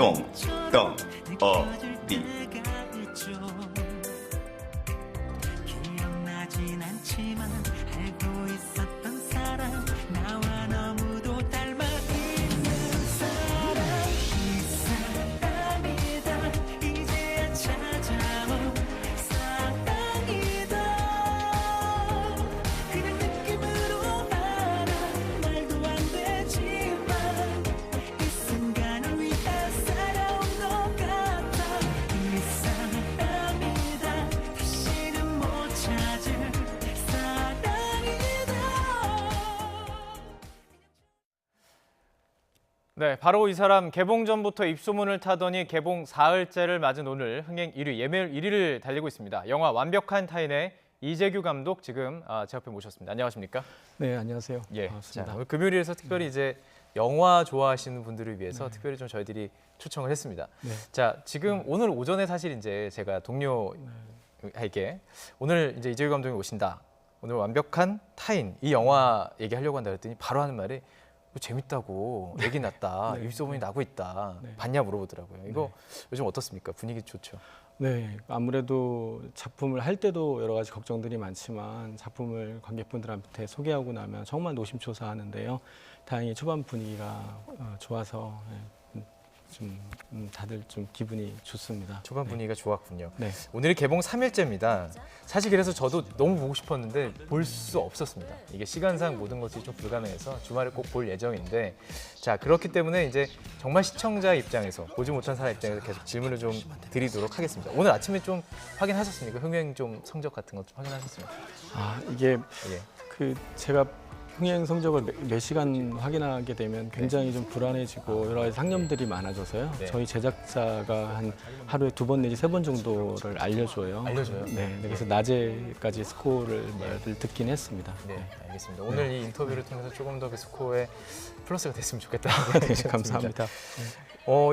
똥덩어리. 기억나진 않지만 알고 있었던 사람 나와 너무도 닮아 있는 사람 이 사람이다 이제야 찾아온 사랑이다 그냥 느낌으로 알아 말도 안 되지만 이 순간을 위해 살아온 것 같아 이 사람이다 다시는 못 찾을 사랑이다. 네, 바로 이 사람 개봉 전부터 입소문을 타더니 개봉 사흘째를 맞은 오늘 흥행 1위, 예매율 1위를 달리고 있습니다. 영화 완벽한 타인의 이재규 감독 지금 제 옆에 모셨습니다. 안녕하십니까? 네, 안녕하세요. 예, 반갑습니다. 자, 오늘 금요일에서 특별히 이제 영화 좋아하시는 분들을 위해서 특별히 좀 저희들이 초청을 했습니다. 네. 자, 지금 오늘 오전에 사실 이제 제가 동료에게 오늘 이제 이재규 감독이 오신다. 오늘 완벽한 타인 이 영화 얘기하려고 한다 그랬더니 바로 하는 말이 뭐 재밌다고 얘기 났다. 네. 입소문이 나고 있다. 네. 봤냐 물어보더라고요. 이거 요즘 어떻습니까? 분위기 좋죠? 네, 아무래도 작품을 할 때도 여러 가지 걱정들이 많지만 작품을 관객분들한테 소개하고 나면 정말 노심초사하는데요. 다행히 초반 분위기가 좋아서 좀 다들 좀 기분이 좋습니다. 초반 분위기가 좋았군요. 네. 오늘이 개봉 3일째입니다. 사실 그래서 저도 너무 보고 싶었는데 볼 수 없었습니다. 이게 시간상 모든 것이 좀 불가능해서 주말에 꼭 볼 예정인데 자 그렇기 때문에 이제 정말 시청자 입장에서 보지 못한 사람 입장에서 계속 질문을 좀 드리도록 하겠습니다. 오늘 아침에 좀 확인하셨습니까? 흥행 좀 성적 같은 것 좀 확인하셨습니까? 아, 이게 예. 그 제가 흥행 성적을 몇 시간 확인하게 되면 굉장히 좀 불안해지고 여러 가지 상념들이 많아져서요. 네. 저희 제작자가 한 하루에 2번 내지 3번 정도를 알려줘요. 알려줘요? 네, 그래서 낮에까지 스코어를 듣긴 했습니다. 네, 알겠습니다. 오늘 이 인터뷰를 통해서 조금 더 그 스코어에 플러스가 됐으면 좋겠다고 네, 감사합니다.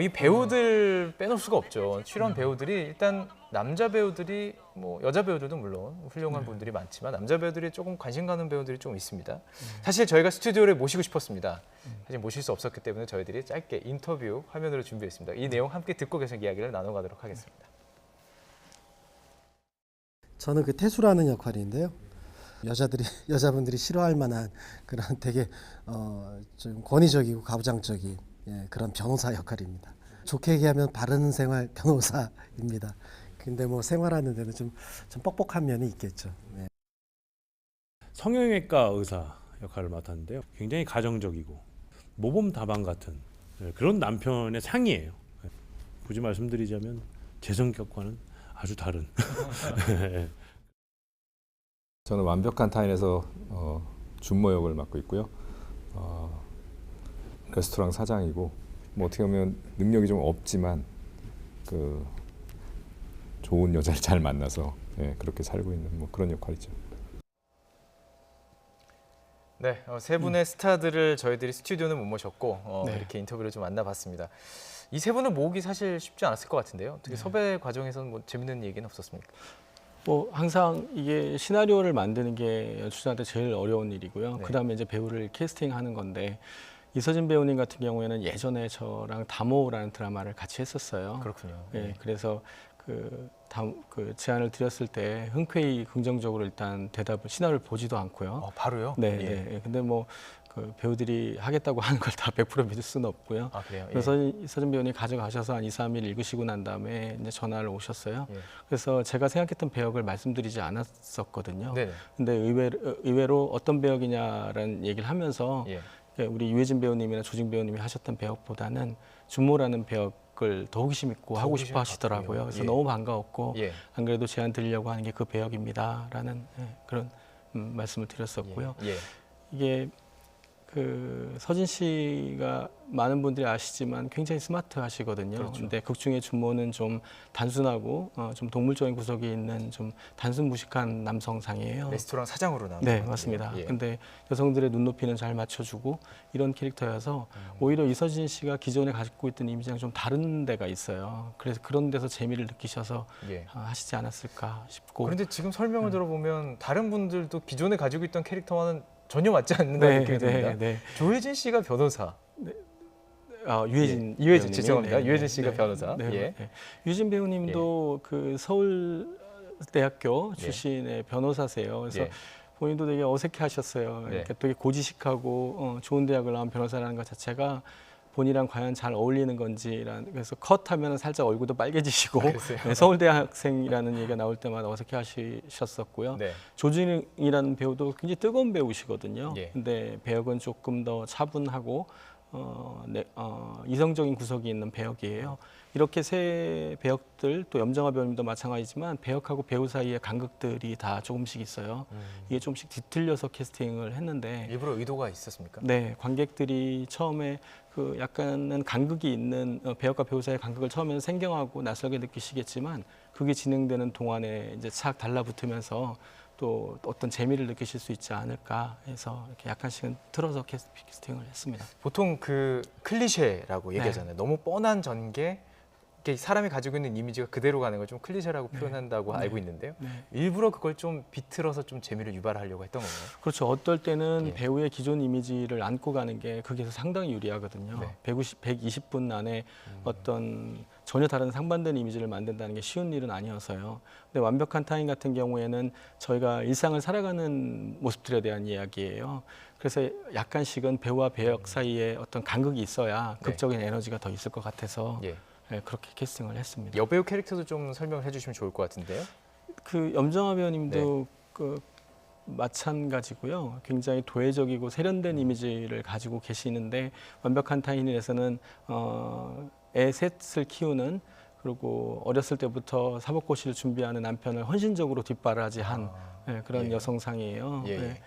이 배우들 빼놓을 수가 없죠. 출연 배우들이 일단 남자 배우들이 뭐 여자 배우들도 물론 훌륭한 분들이 많지만 남자 배우들이 조금 관심 가는 배우들이 좀 있습니다. 사실 저희가 스튜디오에 모시고 싶었습니다. 사실 모실 수 없었기 때문에 저희들이 짧게 인터뷰 화면으로 준비했습니다. 이 내용 함께 듣고 계속 이야기를 나눠가도록 하겠습니다. 저는 그 태수라는 역할인데요. 여자분들이 싫어할 만한 그런 되게 좀 권위적이고 가부장적인 그런 변호사 역할입니다. 좋게 얘기하면 바른 생활 변호사입니다. 근데 뭐 생활하는 데는 좀 뻑뻑한 면이 있겠죠. 네. 성형외과 의사 역할을 맡았는데요. 굉장히 가정적이고 모범 답안 같은 그런 남편의 상이에요. 굳이 말씀드리자면 제 성격과는 아주 다른. 저는 완벽한 타인에서 준모 역을 맡고 있고요. 레스토랑 사장이고 뭐 어떻게 보면 능력이 좀 없지만 그 좋은 여자를 잘 만나서 그렇게 살고 있는 뭐 그런 역할이죠. 네, 세 분의 스타들을 저희들이 스튜디오는 못 모셨고 네. 이렇게 인터뷰를 좀 만나봤습니다. 이 세 분을 모으기 사실 쉽지 않았을 것 같은데요. 특히 섭외 과정에서는 뭐 재밌는 얘기는 없었습니까? 뭐 항상 이게 시나리오를 만드는 게 연출자한테 제일 어려운 일이고요. 네. 그다음에 이제 배우를 캐스팅하는 건데 이서진 배우님 같은 경우에는 예전에 저랑 다모라는 드라마를 같이 했었어요. 그렇군요. 예, 그래서 그 제안을 드렸을 때 흔쾌히 긍정적으로 일단 시나리오를 보지도 않고요. 바로요? 네, 예. 네. 근데 뭐 그 배우들이 하겠다고 하는 걸 다 100% 믿을 수는 없고요. 아 그래요? 예. 그래서 이서진 배우님 가져가셔서 한 2, 3일 읽으시고 난 다음에 이제 전화를 오셨어요. 예. 그래서 제가 생각했던 배역을 말씀드리지 않았었거든요. 네네. 근데 의외로 어떤 배역이냐라는 얘기를 하면서 예. 우리 유해진 배우님이나 조진 배우님이 하셨던 배역보다는 준모라는 배역을 더 호기심 있고 더 하고 호기심 싶어 하시더라고요. 그래서 예. 너무 반가웠고 예. 안 그래도 제안 드리려고 하는 게 그 배역입니다라는 그런 말씀을 드렸었고요. 예. 이게 그 서진 씨가 많은 분들이 아시지만 굉장히 스마트하시거든요. 그렇죠. 근데 극 중에 준모는 좀 단순하고 좀 동물적인 구석이 있는 좀 단순 무식한 남성상이에요. 레스토랑 사장으로 나온 네, 맞습니다. 예. 근데 여성들의 눈높이는 잘 맞춰주고 이런 캐릭터여서 오히려 이서진 씨가 기존에 가지고 있던 이미지랑 좀 다른 데가 있어요. 그래서 그런 데서 재미를 느끼셔서 예. 하시지 않았을까 싶고. 그런데 지금 설명을 들어보면 다른 분들도 기존에 가지고 있던 캐릭터와는 전혀 맞지 않는다는 느낌이 듭니다. 네. 조혜진 씨가 변호사. 유해진 유해진 배우님이, 죄송합니다. 유해진 씨가 변호사. 네, 예. 네. 유해진 배우님도 그 서울대학교 출신의 변호사세요. 그래서 예. 본인도 되게 어색해하셨어요. 네. 이렇게 되게 고지식하고 좋은 대학을 나온 변호사라는 것 자체가 본인이랑 과연 잘 어울리는 건지라는, 그래서 컷하면 살짝 얼굴도 빨개지시고 그랬어요? 네, 서울대학생이라는 얘기가 나올 때마다 어색해하셨었고요. 네. 조진웅이라는 배우도 굉장히 뜨거운 배우시거든요. 예. 근데 배역은 조금 더 차분하고 이성적인 구석이 있는 배역이에요. 이렇게 세 배역들, 또 염정아 배우님도 마찬가지지만 배역하고 배우 사이의 간극들이 다 조금씩 있어요. 이게 조금씩 뒤틀려서 캐스팅을 했는데 일부러 의도가 있었습니까? 네, 관객들이 처음에 그 약간은 간극이 있는 배역과 배우 사이의 간극을 처음에는 생경하고 낯설게 느끼시겠지만 그게 진행되는 동안에 이제 착 달라붙으면서 또 어떤 재미를 느끼실 수 있지 않을까 해서 이렇게 약간씩은 틀어서 캐스팅을 했습니다. 보통 그 클리셰라고 네. 얘기하잖아요. 너무 뻔한 전개, 이게 사람이 가지고 있는 이미지가 그대로 가는 걸 좀 클리셰라고 표현한다고 알고 있는데요. 네. 일부러 그걸 좀 비틀어서 좀 재미를 유발하려고 했던 건가요? 그렇죠. 어떨 때는 예. 배우의 기존 이미지를 안고 가는 게 그게 상당히 유리하거든요. 네. 120분 안에 어떤 전혀 다른 상반된 이미지를 만든다는 게 쉬운 일은 아니어서요. 근데 완벽한 타인 같은 경우에는 저희가 일상을 살아가는 모습들에 대한 이야기예요. 그래서 약간씩은 배우와 배역 사이에 어떤 간극이 있어야 네. 극적인 에너지가 더 있을 것 같아서 예. 네, 그렇게 캐스팅을 했습니다. 여배우 캐릭터도 좀 설명을 해주시면 좋을 것 같은데요. 그 염정아 배우님도 네. 그 마찬가지고요. 굉장히 도회적이고 세련된 이미지를 가지고 계시는데 완벽한 타인에서는 애 셋을 키우는, 그리고 어렸을 때부터 사법고시를 준비하는 남편을 헌신적으로 뒷바라지한 네, 그런 예. 여성상이에요. 예, 예. 네.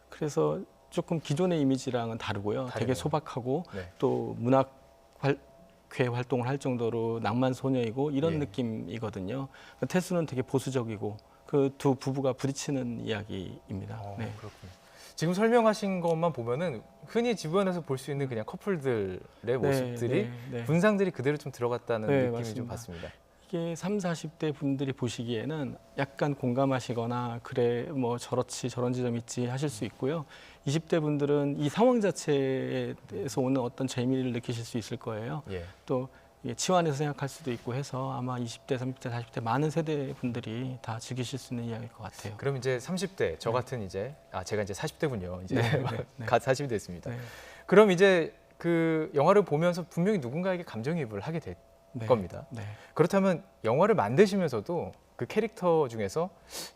그래서 조금 기존의 이미지랑은 다르고요. 되게 다르네요. 소박하고 네. 또 문학회 활동을 할 정도로 낭만 소녀이고 이런 예. 느낌이거든요. 태수는 되게 보수적이고 그 두 부부가 부딪히는 이야기입니다. 네. 그렇군요. 지금 설명하신 것만 보면은 흔히 주변에서 볼 수 있는 그냥 커플들의 모습들이 네. 분상들이 그대로 좀 들어갔다는 네, 느낌이 좀 맞습니다. 받습니다. 이게 3, 40대 분들이 보시기에는 약간 공감하시거나 그래 뭐 저렇지 저런 지점 있지 하실 수 있고요. 20대 분들은 이 상황 자체에 대해서 오는 어떤 재미를 느끼실 수 있을 거예요. 예. 또 이게 치환해서 생각할 수도 있고 해서 아마 20대, 30대, 40대 많은 세대 분들이 다 즐기실 수 있는 이야기일 것 같아요. 그럼 이제 30대 저 같은 이제 제가 이제 40대군요. 이제 네, 네. 갓 40이 됐습니다. 네. 그럼 이제 그 영화를 보면서 분명히 누군가에게 감정이입을 하게 될 네. 겁니다. 네. 그렇다면 영화를 만드시면서도 그 캐릭터 중에서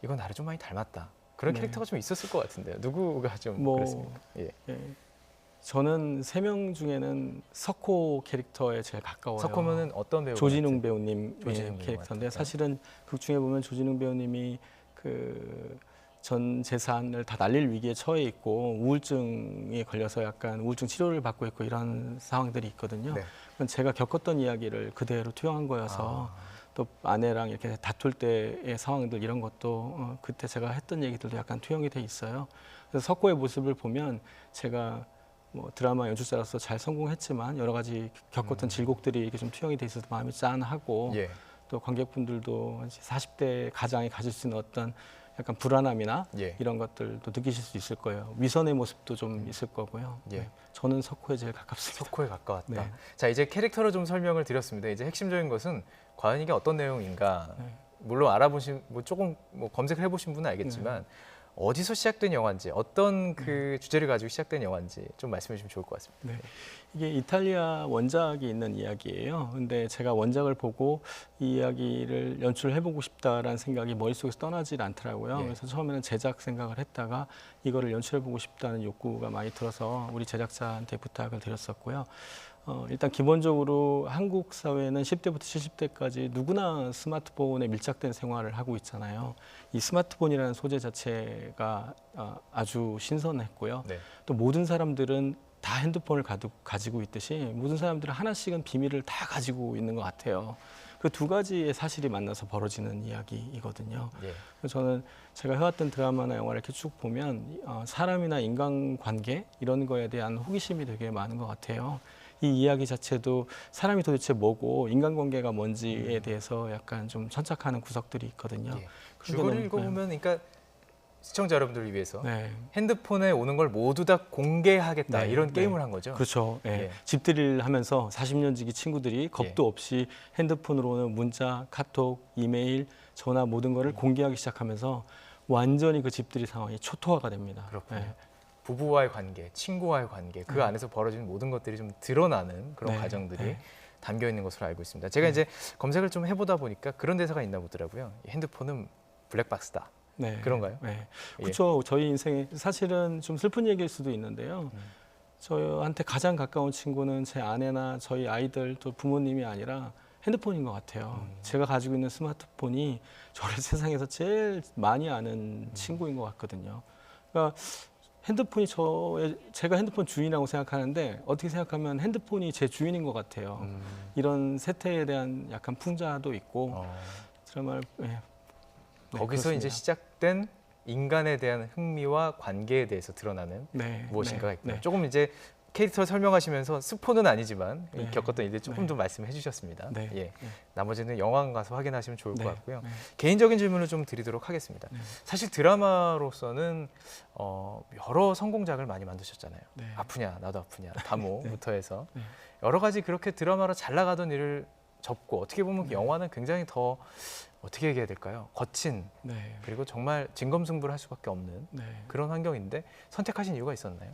이건 나를 좀 많이 닮았다. 그런 네. 캐릭터가 좀 있었을 것 같은데요. 누구가 좀 뭐, 그랬습니까? 예. 예. 저는 3명 중에는 석호 캐릭터에 제일 가까워요. 석호면은 어떤 배우가 조진웅 같은- 배우님 조진웅 배우 캐릭터인데 같을까요? 사실은 극 중에 보면 조진웅 배우님이 그 전 재산을 다 날릴 위기에 처해 있고 우울증에 걸려서 약간 우울증 치료를 받고 있고 이런 상황들이 있거든요. 네. 그건 제가 겪었던 이야기를 그대로 투영한 거여서 또 아내랑 이렇게 다툴 때의 상황들 이런 것도 그때 제가 했던 얘기들도 약간 투영이 돼 있어요. 그래서 석호의 모습을 보면 제가 뭐 드라마 연출자로서 잘 성공했지만 여러 가지 겪었던 질곡들이 이렇게 좀 투영이 돼 있어서 마음이 짠하고 예. 또 관객분들도 40대 가장이 가질 수 있는 어떤 약간 불안함이나 예. 이런 것들도 느끼실 수 있을 거예요. 위선의 모습도 좀 있을 거고요. 예. 네. 저는 석호에 제일 가깝습니다. 석호에 가까웠다. 네. 자, 이제 캐릭터로 좀 설명을 드렸습니다. 이제 핵심적인 것은 과연 이게 어떤 내용인가. 네. 물론 알아보신 뭐 조금 뭐 검색을 해보신 분은 알겠지만 어디서 시작된 영화인지 어떤 그 주제를 가지고 시작된 영화인지 좀 말씀해 주시면 좋을 것 같습니다. 네. 이게 이탈리아 원작이 있는 이야기예요. 근데 제가 원작을 보고 이 이야기를 연출해보고 싶다라는 생각이 머릿속에서 떠나질 않더라고요. 예. 그래서 처음에는 제작 생각을 했다가 이거를 연출해보고 싶다는 욕구가 많이 들어서 우리 제작자한테 부탁을 드렸었고요. 일단 기본적으로 한국 사회는 10대부터 70대까지 누구나 스마트폰에 밀착된 생활을 하고 있잖아요. 이 스마트폰이라는 소재 자체가 아주 신선했고요. 네. 또 모든 사람들은 다 핸드폰을 가지고 있듯이 모든 사람들은 하나씩은 비밀을 다 가지고 있는 것 같아요. 그 두 가지의 사실이 만나서 벌어지는 이야기이거든요. 예. 그래서 저는 제가 해왔던 드라마나 영화를 이렇게 쭉 보면 사람이나 인간관계 이런 거에 대한 호기심이 되게 많은 것 같아요. 이 이야기 자체도 사람이 도대체 뭐고 인간관계가 뭔지에 대해서 약간 좀 천착하는 구석들이 있거든요. 예. 그런 게 줄거리 너무- 읽어보면 그러니까 시청자 여러분들을 위해서 네. 핸드폰에 오는 걸 모두 다 공개하겠다 네, 이런 네. 게임을 한 거죠. 그렇죠. 예. 예. 집들이를 하면서 40년 지기 친구들이 겁도 없이 핸드폰으로 오는 문자, 카톡, 이메일, 전화 모든 거를 공개하기 시작하면서 완전히 그 집들이 상황이 초토화가 됩니다. 그렇군요. 예. 부부와의 관계, 친구와의 관계, 그 안에서 벌어지는 모든 것들이 좀 드러나는 그런 네, 과정들이 네. 담겨 있는 것으로 알고 있습니다. 제가 이제 검색을 좀 해보다 보니까 그런 대사가 있나 보더라고요. 이 핸드폰은 블랙박스다. 네. 그런가요? 네. 예. 그렇죠. 저희 인생에 사실은 좀 슬픈 얘기일 수도 있는데요. 저한테 가장 가까운 친구는 제 아내나 저희 아이들 또 부모님이 아니라 핸드폰인 것 같아요. 제가 가지고 있는 스마트폰이 저를 세상에서 제일 많이 아는 친구인 것 같거든요. 그러니까 핸드폰이 제가 핸드폰 주인이라고 생각하는데 어떻게 생각하면 핸드폰이 제 주인인 것 같아요. 이런 세태에 대한 약간 풍자도 있고 정말 네, 거기서 그렇습니다. 이제 시작된 인간에 대한 흥미와 관계에 대해서 드러나는 네, 무엇인가가 네, 있군요. 네. 조금 이제 캐릭터 설명하시면서 스포는 아니지만 네. 겪었던 일들 조금 네. 더 말씀해 주셨습니다. 네. 예. 네. 나머지는 영화관 가서 확인하시면 좋을 네. 것 같고요. 네. 개인적인 질문을 좀 드리도록 하겠습니다. 네. 사실 드라마로서는 여러 성공작을 많이 만드셨잖아요. 네. 아프냐 나도 아프냐 다모부터 해서 네. 여러 가지 그렇게 드라마로 잘 나가던 일을 접고 어떻게 보면 네. 영화는 굉장히 더 어떻게 얘기해야 될까요? 거친 네. 그리고 정말 진검승부를 할 수밖에 없는 네. 그런 환경인데 선택하신 이유가 있었나요?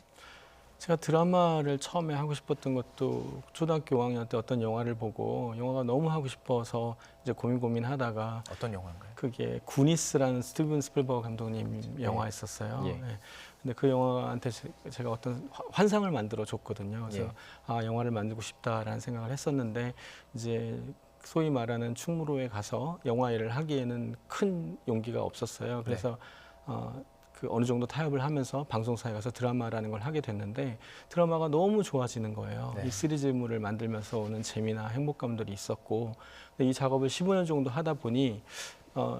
제가 드라마를 처음에 하고 싶었던 것도 초등학교 5학년 때 어떤 영화를 보고 영화가 너무 하고 싶어서 이제 고민하다가 어떤 영화인가요? 그게 구니스라는 스티븐 스필버그 감독님 예. 영화였었어요. 예. 예. 근데 그 영화한테 제가 어떤 환상을 만들어 줬거든요. 그래서 예. 아, 영화를 만들고 싶다라는 생각을 했었는데 이제 소위 말하는 충무로에 가서 영화 일을 하기에는 큰 용기가 없었어요. 그래서 그 어느 정도 타협을 하면서 방송사에 가서 드라마라는 걸 하게 됐는데 드라마가 너무 좋아지는 거예요. 네. 이 시리즈물을 만들면서 오는 재미나 행복감들이 있었고 근데 이 작업을 15년 정도 하다 보니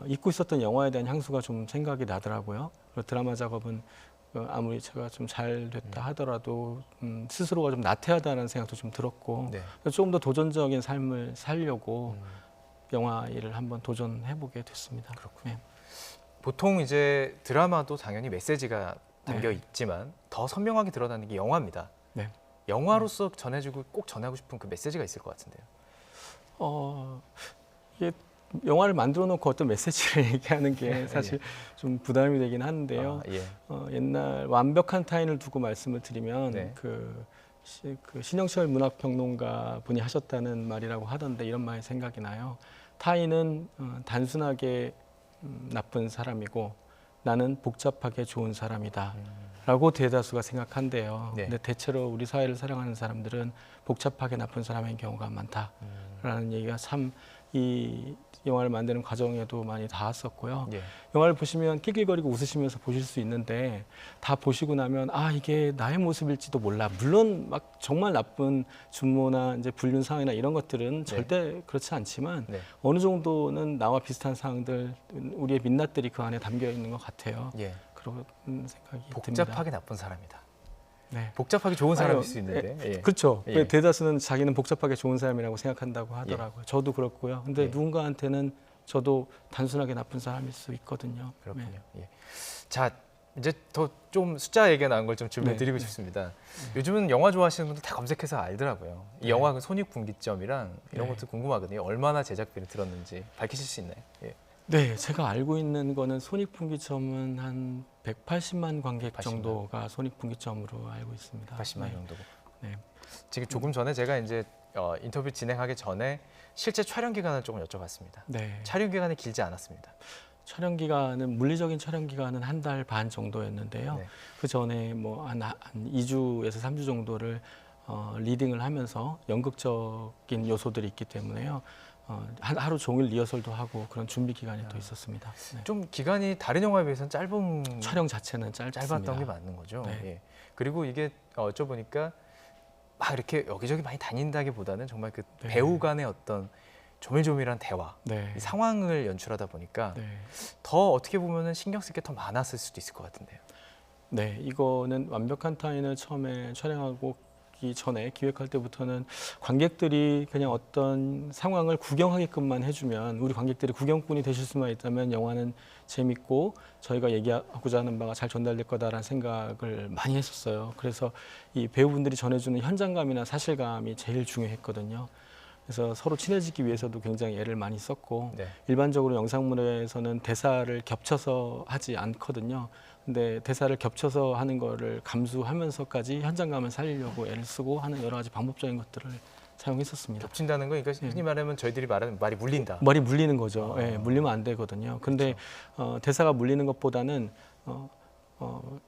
잊고 있었던 영화에 대한 향수가 좀 생각이 나더라고요. 그리고 드라마 작업은 아무리 제가 좀 잘 됐다 하더라도 스스로가 좀 나태하다는 생각도 좀 들었고 네. 조금 더 도전적인 삶을 살려고 영화 일을 한번 도전해보게 됐습니다. 그렇군요. 네. 보통 이제 드라마도 당연히 메시지가 담겨 네. 있지만 더 선명하게 드러나는 게 영화입니다. 네. 영화로서 전해주고 꼭 전하고 싶은 그 메시지가 있을 것 같은데요. 이게 영화를 만들어 놓고 어떤 메시지를 얘기하는 게 사실 좀 부담이 되긴 하는데요. 아, 예. 옛날 완벽한 타인을 두고 말씀을 드리면 네. 그 신영철 문학평론가 분이 하셨다는 말이라고 하던데 이런 말이 생각이 나요. 타인은 단순하게 나쁜 사람이고 나는 복잡하게 좋은 사람이다. 라고 대다수가 생각한대요. 네. 근데 대체로 우리 사회를 살아가는 사람들은 복잡하게 나쁜 사람인 경우가 많다라는 얘기가 참 이 영화를 만드는 과정에도 많이 닿았었고요. 예. 영화를 보시면 낄낄거리고 웃으시면서 보실 수 있는데 다 보시고 나면 아 이게 나의 모습일지도 몰라. 물론 막 정말 나쁜 준모나 이제 불륜 상황이나 이런 것들은 절대 그렇지 않지만 네. 어느 정도는 나와 비슷한 상황들 우리의 민낯들이 그 안에 담겨 있는 것 같아요. 예. 그런 생각이 복잡하게 듭니다. 나쁜 사람이다. 네. 복잡하게 좋은 사람일 아유, 수 있는데. 예. 그렇죠. 예. 대다수는 자기는 복잡하게 좋은 사람이라고 생각한다고 하더라고요. 저도 그렇고요. 근데 예. 누군가한테는 저도 단순하게 나쁜 사람일 수 있거든요. 그렇군요. 네. 예. 자, 이제 더 좀 숫자 얘기가 나온 걸 좀 질문을 네, 드리고 네. 싶습니다. 요즘은 영화 좋아하시는 분들 다 검색해서 알더라고요. 이 네. 영화 그 손익분기점이랑 이런 네. 것도 궁금하거든요. 얼마나 제작비를 들었는지 밝히실 수 있나요? 예. 네, 제가 알고 있는 거는 손익분기점은 한 180만 관객 180만. 정도가 손익분기점으로 알고 있습니다. 80만 네. 정도고. 네. 지금 조금 전에 제가 이제 인터뷰 진행하기 전에 실제 촬영 기간을 조금 여쭤봤습니다. 네. 촬영 기간이 길지 않았습니다. 촬영 기간은 물리적인 촬영 기간은 한 달 반 정도였는데요. 네. 그 전에 뭐 한 2주에서 3주 정도를 리딩을 하면서 연극적인 요소들이 있기 때문에요. 하루 종일 리허설도 하고 그런 준비 기간이 또 있었습니다. 네. 좀 기간이 다른 영화에 비해서는 촬영 자체는 짧습니다. 짧았던 게 맞는 거죠. 네. 예. 그리고 이게 여쭤보니까 막 이렇게 여기저기 많이 다닌다기보다는 정말 그 네. 배우 간의 어떤 조밀조밀한 대화, 네. 이 상황을 연출하다 보니까 네. 더 어떻게 보면은 신경 쓸 게 더 많았을 수도 있을 것 같은데요. 네, 이거는 완벽한 타인을 처음에 촬영하고 하기 전에 기획할 때부터는 관객들이 그냥 어떤 상황을 구경하게끔만 해주면 우리 관객들이 구경꾼이 되실 수만 있다면 영화는 재밌고 저희가 얘기하고자 하는 바가 잘 전달될 거다라는 생각을 많이 했었어요. 그래서 이 배우분들이 전해주는 현장감이나 사실감이 제일 중요했거든요. 그래서 서로 친해지기 위해서도 굉장히 애를 많이 썼고 네. 일반적으로 영상물에서는 대사를 겹쳐서 하지 않거든요. 근데 대사를 겹쳐서 하는 거를 감수하면서까지 현장감을 살리려고 애를 쓰고 하는 여러 가지 방법적인 것들을 사용했었습니다. 겹친다는 거, 그러니까 흔히 말하면 저희들이 말하는 말이 물린다. 말이 물리는 거죠. 예, 물리면 안 되거든요. 근데 대사가 물리는 것보다는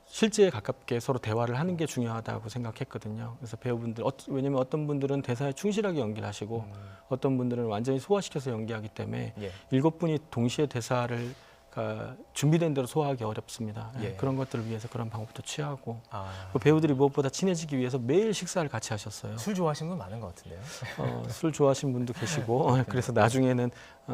실제에 가깝게 서로 대화를 하는 게 중요하다고 생각했거든요. 그래서 배우분들, 왜냐면 어떤 분들은 대사에 충실하게 연기를 하시고 어떤 분들은 완전히 소화시켜서 연기하기 때문에 예. 7분이 동시에 대사를 준비된 대로 소화하기 어렵습니다. 예. 그런 것들을 위해서 그런 방법도 취하고 아, 그 배우들이 무엇보다 친해지기 위해서 매일 식사를 같이 하셨어요. 술 좋아하시는 분 많은 것 같은데요. 술 좋아하시는 분도 계시고 그래서 나중에는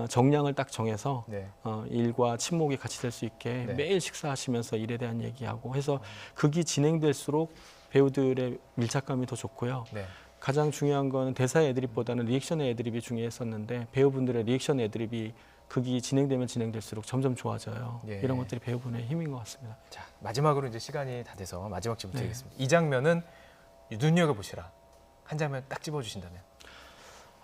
정량을 딱 정해서 네. 일과 친목이 같이 될 수 있게 네. 매일 식사하시면서 일에 대한 얘기하고 해서 극이 진행될수록 배우들의 밀착감이 더 좋고요. 네. 가장 중요한 거는 대사의 애드립보다는 리액션의 애드립이 중요했었는데 배우분들의 리액션 애드립이 극이 진행되면 진행될수록 점점 좋아져요. 예. 이런 것들이 배우분의 힘인 것 같습니다. 자, 마지막으로 이제 시간이 다 돼서 마지막 질문 네. 드리겠습니다. 이 장면은 눈여겨 보시라. 한 장면 딱 집어 주신다면.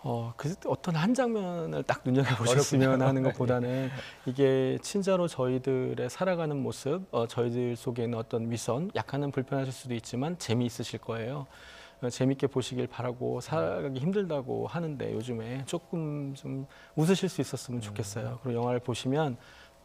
어떤 한 장면을 딱 눈여겨보셨으면 하는 것보다는 이게 진짜로 저희들의 살아가는 모습, 저희들 속에 있는 어떤 위선, 약간은 불편하실 수도 있지만 재미있으실 거예요. 재밌게 보시길 바라고 살아가기 힘들다고 하는데 요즘에 조금 좀 웃으실 수 있었으면 좋겠어요. 그리고 영화를 보시면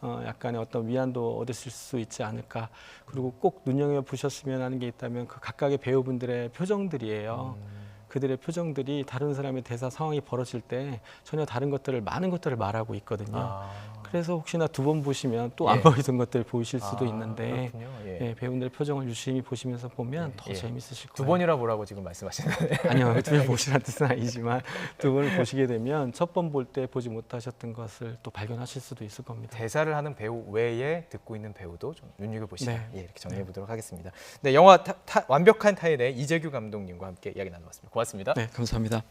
약간의 어떤 위안도 얻으실 수 있지 않을까. 그리고 꼭 눈여겨보셨으면 하는 게 있다면 그 각각의 배우분들의 표정들이에요. 그들의 표정들이 다른 사람의 대사 상황이 벌어질 때 전혀 다른 것들을 많은 것들을 말하고 있거든요. 그래서 혹시나 2번 보시면 또 안 예. 보이던 것들 보이실 수도 있는데 그렇군요. 예. 배우들의 표정을 유심히 보시면서 보면 더 예. 재밌으실 두 거예요. 번이라 보라고 지금 말씀하시는 거예요. 아니요, 2번 보시라는 뜻은 아니지만 2번을 보시게 되면 첫 번 볼 때 보지 못하셨던 것을 또 발견하실 수도 있을 겁니다. 대사를 하는 배우 외에 듣고 있는 배우도 좀 눈여겨 보시라. 네. 예, 이렇게 정리해 보도록 하겠습니다. 네, 영화 완벽한 타인의 이재규 감독님과 함께 이야기 나눠봤습니다. 고맙습니다. 네, 감사합니다.